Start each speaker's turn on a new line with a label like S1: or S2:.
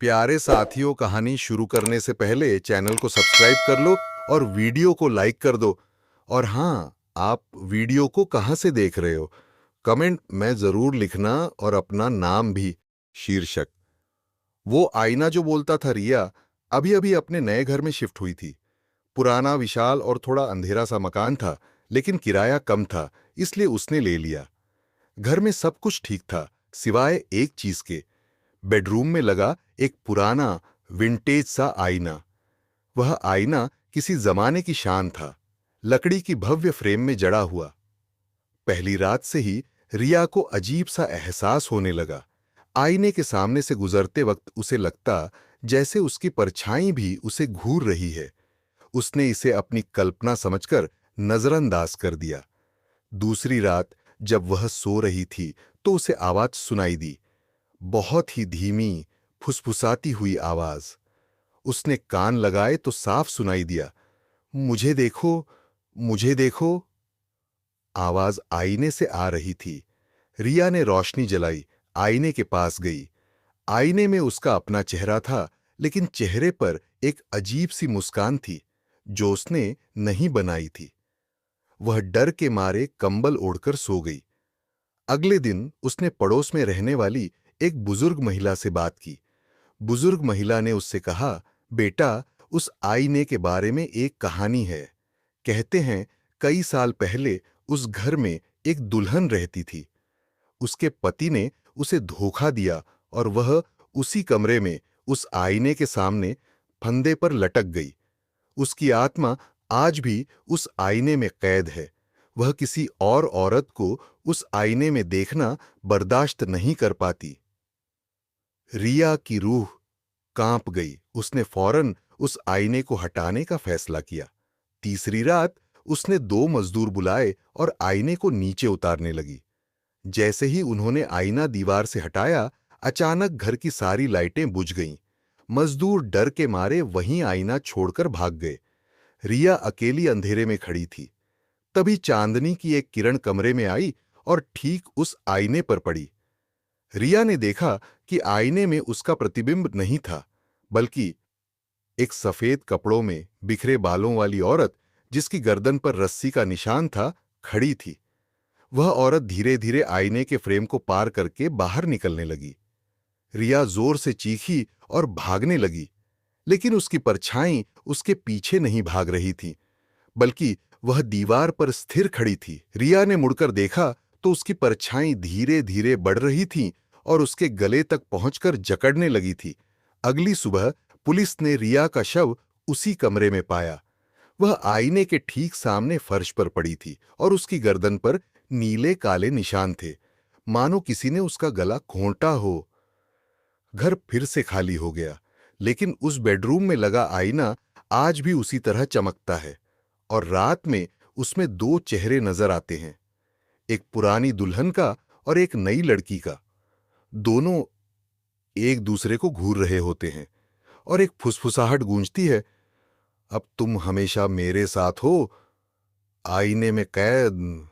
S1: प्यारे साथियों, कहानी शुरू करने से पहले चैनल को सब्सक्राइब कर लो और वीडियो को लाइक कर दो। और हाँ, आप वीडियो को कहाँ से देख रहे हो कमेंट में जरूर लिखना, और अपना नाम भी। शीर्षक: वो आईना जो बोलता था। रिया अभी अभी अपने नए घर में शिफ्ट हुई थी। पुराना, विशाल और थोड़ा अंधेरा सा मकान था, लेकिन किराया कम था, इसलिए उसने ले लिया। घर में सब कुछ ठीक था, सिवाय एक चीज के। बेडरूम में लगा एक पुराना विंटेज सा आईना। वह आईना किसी जमाने की शान था, लकड़ी की भव्य फ्रेम में जड़ा हुआ। पहली रात से ही रिया को अजीब सा एहसास होने लगा। आईने के सामने से गुजरते वक्त उसे लगता जैसे उसकी परछाई भी उसे घूर रही है। उसने इसे अपनी कल्पना समझकर नजरअंदाज कर दिया। दूसरी रात जब वह सो रही थी तो उसे आवाज सुनाई दी, बहुत ही धीमी, फुसफुसाती हुई आवाज। उसने कान लगाए तो साफ सुनाई दिया, मुझे देखो, मुझे देखो। आवाज आईने से आ रही थी। रिया ने रोशनी जलाई, आईने के पास गई। आईने में उसका अपना चेहरा था, लेकिन चेहरे पर एक अजीब सी मुस्कान थी जो उसने नहीं बनाई थी। वह डर के मारे कंबल ओढ़कर सो गई। अगले दिन उसने पड़ोस में रहने वाली एक बुजुर्ग महिला से बात की। बुजुर्ग महिला ने उससे कहा, बेटा, उस आईने के बारे में एक कहानी है। कहते हैं कई साल पहले उस घर में एक दुल्हन रहती थी। उसके पति ने उसे धोखा दिया और वह उसी कमरे में उस आईने के सामने फंदे पर लटक गई। उसकी आत्मा आज भी उस आईने में कैद है। वह किसी और औरत को उस आईने में देखना बर्दाश्त नहीं कर पाती। रिया की रूह कांप गई। उसने फौरन उस आईने को हटाने का फैसला किया। तीसरी रात उसने 2 मजदूर बुलाए और आईने को नीचे उतारने लगी। जैसे ही उन्होंने आईना दीवार से हटाया, अचानक घर की सारी लाइटें बुझ गईं। मजदूर डर के मारे वहीं आईना छोड़कर भाग गए। रिया अकेली अंधेरे में खड़ी थी। तभी चांदनी की एक किरण कमरे में आई और ठीक उस आईने पर पड़ी। रिया ने देखा कि आईने में उसका प्रतिबिंब नहीं था, बल्कि एक सफेद कपड़ों में बिखरे बालों वाली औरत, जिसकी गर्दन पर रस्सी का निशान था, खड़ी थी। वह औरत धीरे धीरे आईने के फ्रेम को पार करके बाहर निकलने लगी। रिया जोर से चीखी और भागने लगी, लेकिन उसकी परछाई उसके पीछे नहीं भाग रही थी, बल्कि वह दीवार पर स्थिर खड़ी थी। रिया ने मुड़कर देखा तो उसकी परछाई धीरे धीरे बढ़ रही थी और उसके गले तक पहुंचकर जकड़ने लगी थी। अगली सुबह पुलिस ने रिया का शव उसी कमरे में पाया। वह आईने के ठीक सामने फर्श पर पड़ी थी और उसकी गर्दन पर नीले काले निशान थे, मानो किसी ने उसका गला घोंटा हो। घर फिर से खाली हो गया, लेकिन उस बेडरूम में लगा आईना आज भी उसी तरह चमकता है। और रात में उसमें 2 चेहरे नजर आते हैं, एक पुरानी दुल्हन का और एक नई लड़की का। दोनों एक दूसरे को घूर रहे होते हैं और एक फुसफुसाहट गूंजती है, अब तुम हमेशा मेरे साथ हो, आईने में कैद।